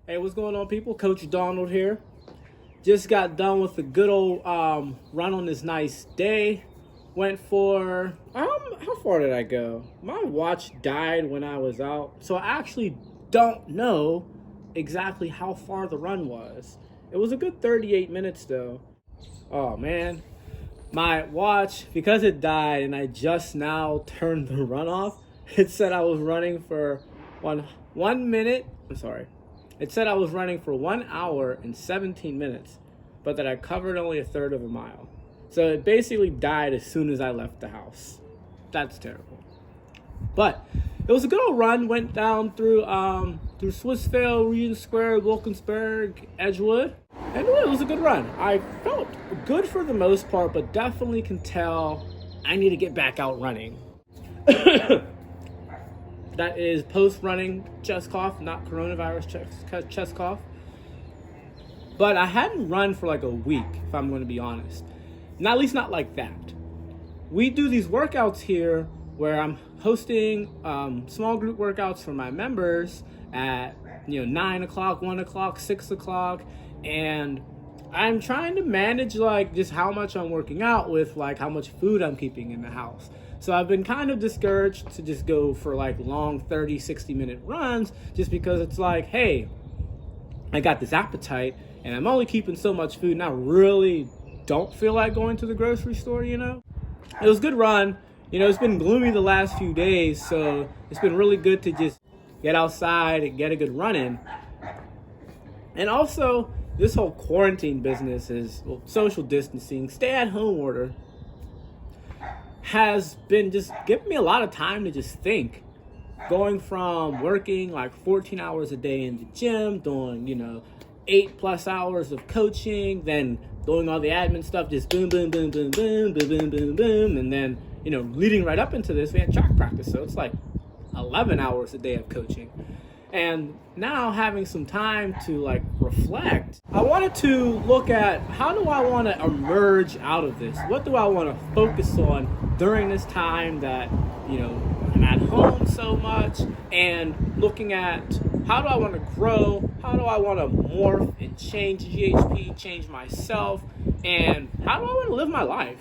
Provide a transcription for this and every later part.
Hey, what's going on, people? Coach Donald here. Just got done with a good old run on this nice day. Went for how far did I go? My watch died when I was out, so I actually don't know exactly how far the run was. It was a good 38 minutes though. Oh man, my watch, because it died and I just now turned the run off, it said I was running for one minute. I'm sorry. It said I was running for 1 hour and 17 minutes, but that I covered only a third of a mile. So it basically died as soon as I left the house. That's terrible. But it was a good old run. Went down through Swissvale, Regent Square, Wilkinsburg, Edgewood. And it was a good run. I felt good for the most part, but definitely can tell I need to get back out running. That is post-running chest cough, not coronavirus chest cough. But I hadn't run for like a week, if I'm going to be honest. Not, at least not like that. We do these workouts here where I'm hosting small group workouts for my members at 9 o'clock, 1 o'clock, 6 o'clock. And I'm trying to manage like just how much I'm working out with like how much food I'm keeping in the house. So I've been kind of discouraged to just go for like long 30, 60-minute runs just because it's like, hey, I got this appetite and I'm only keeping so much food and I really don't feel like going to the grocery store, It was a good run. It's been gloomy the last few days, so it's been really good to just get outside and get a good run in. And also, this whole quarantine business social distancing, stay-at-home order, has been just giving me a lot of time to just think. Going from working like 14 hours a day in the gym, doing, 8+ hours of coaching, then doing all the admin stuff, just boom, boom, boom, boom, boom, boom, boom, boom, boom. And then, leading right up into this, we had track practice. So it's like 11 hours a day of coaching. And now having some time to like reflect, I wanted to look at how do I want to emerge out of this? What do I want to focus on during this time that, I'm at home so much, and looking at how do I want to grow? How do I want to morph and change GHP, change myself? And how do I want to live my life?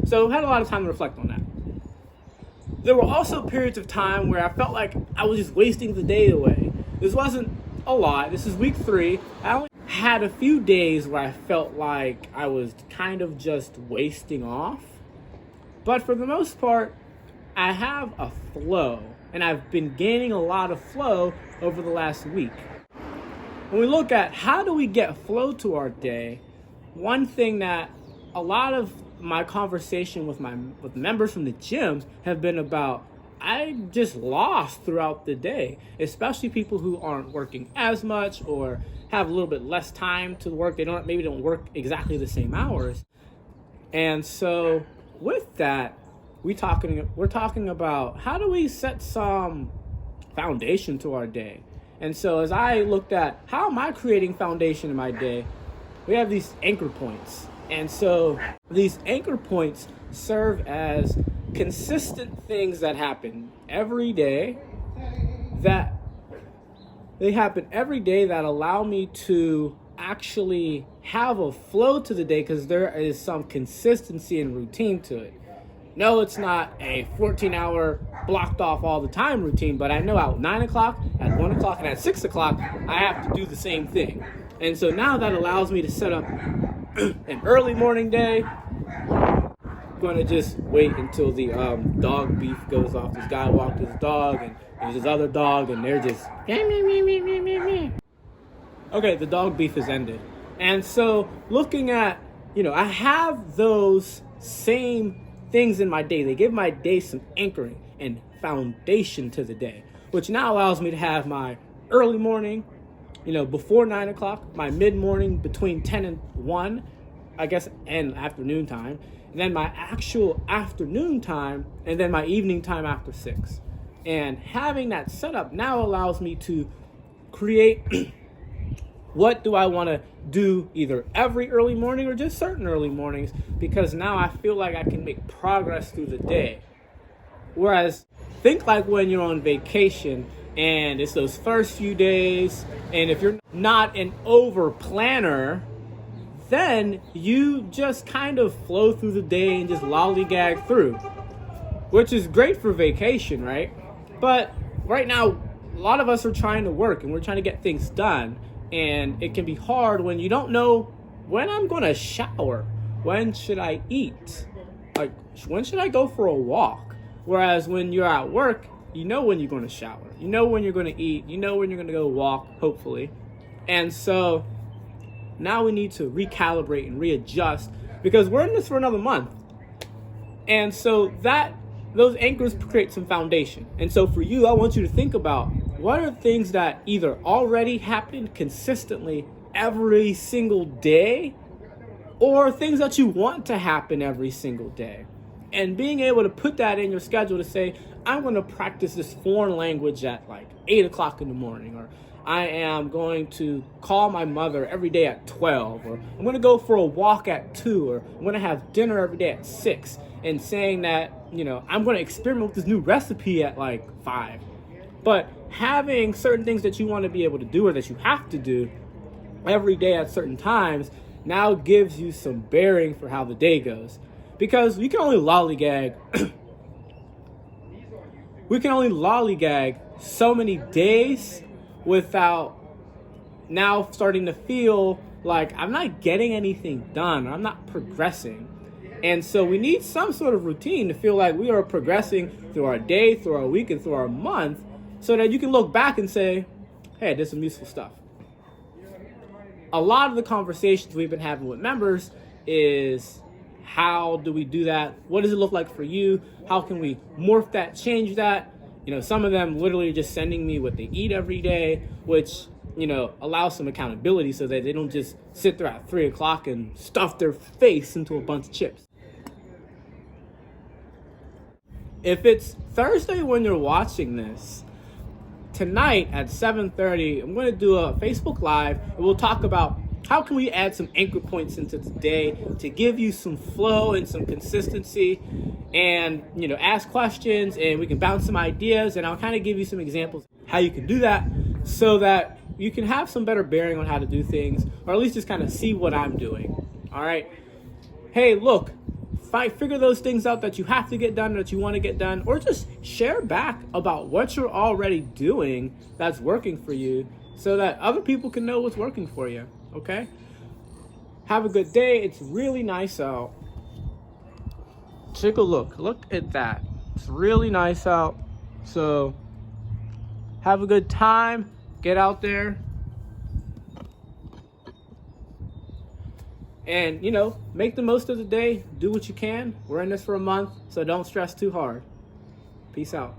So I had a lot of time to reflect on that. There were also periods of time where I felt like I was just wasting the day away. This wasn't a lot. This is week 3. I only had a few days where I felt like I was kind of just wasting off. But for the most part, I have a flow. And I've been gaining a lot of flow over the last week. When we look at how do we get flow to our day, one thing that a lot of my conversation with members from the gyms have been about, I'm just lost throughout the day, especially people who aren't working as much or have a little bit less time to work. They maybe don't work exactly the same hours. And so with that, we're talking about how do we set some foundation to our day. And so as I looked at how am I creating foundation in my day, we have these anchor points. And so these anchor points serve as consistent things that happen every day, that allow me to actually have a flow to the day because there is some consistency and routine to it. No, it's not a 14-hour blocked off all the time routine, but I know at 9 o'clock, at 1 o'clock, and at 6 o'clock, I have to do the same thing. And so now that allows me to set up an early morning day. I'm going to just wait until the dog beef goes off. This guy walked his dog, and there's this other dog, and they're just okay, the dog beef is ended. And so looking at, I have those same things in my day. They give my day some anchoring and foundation to the day, which now allows me to have my early morning, before 9 o'clock, my mid-morning between 10 and 1, I guess, and afternoon time, and then my actual afternoon time, and then my evening time after 6. And having that setup now allows me to create what do I want to do either every early morning or just certain early mornings, because now I feel like I can make progress through the day. Whereas think like when you're on vacation And it's those first few days. And if you're not an over planner, then you just kind of flow through the day and just lollygag through, which is great for vacation, right? But right now, a lot of us are trying to work and we're trying to get things done. And it can be hard when you don't know when I'm going to shower. When should I eat? Like, when should I go for a walk? Whereas when you're at work, you know when you're going to shower. You know when you're going to eat. You know when you're going to go walk, hopefully. And so now we need to recalibrate and readjust because we're in this for another month. And so those anchors create some foundation. And so for you, I want you to think about what are things that either already happen consistently every single day or things that you want to happen every single day. And being able to put that in your schedule to say, I'm going to practice this foreign language at like 8 o'clock in the morning, or I am going to call my mother every day at 12, or I'm going to go for a walk at 2, or I'm going to have dinner every day at 6, and saying that, I'm going to experiment with this new recipe at like 5. But having certain things that you want to be able to do or that you have to do every day at certain times now gives you some bearing for how the day goes. Because we can only lollygag so many days without now starting to feel like I'm not getting anything done, or I'm not progressing. And so we need some sort of routine to feel like we are progressing through our day, through our week, and through our month, so that you can look back and say, hey, I did some useful stuff. A lot of the conversations we've been having with members is, how do we do that? What does it look like for you? How can we morph that, change that? Some of them literally just sending me what they eat every day, which, allows some accountability so that they don't just sit there at 3 o'clock and stuff their face into a bunch of chips. If it's Thursday when you're watching this, tonight at 7:30, I'm going to do a Facebook Live, and we'll talk about how can we add some anchor points into the day to give you some flow and some consistency, and ask questions, and we can bounce some ideas, and I'll kind of give you some examples how you can do that so that you can have some better bearing on how to do things, or at least just kind of see what I'm doing. All right. Hey, look, figure those things out that you have to get done, that you want to get done, or just share back about what you're already doing that's working for you so that other people can know what's working for you. Okay? Have a good day. It's really nice out. Take a look. Look at that. It's really nice out. So have a good time. Get out there. And, make the most of the day. Do what you can. We're in this for a month, so don't stress too hard. Peace out.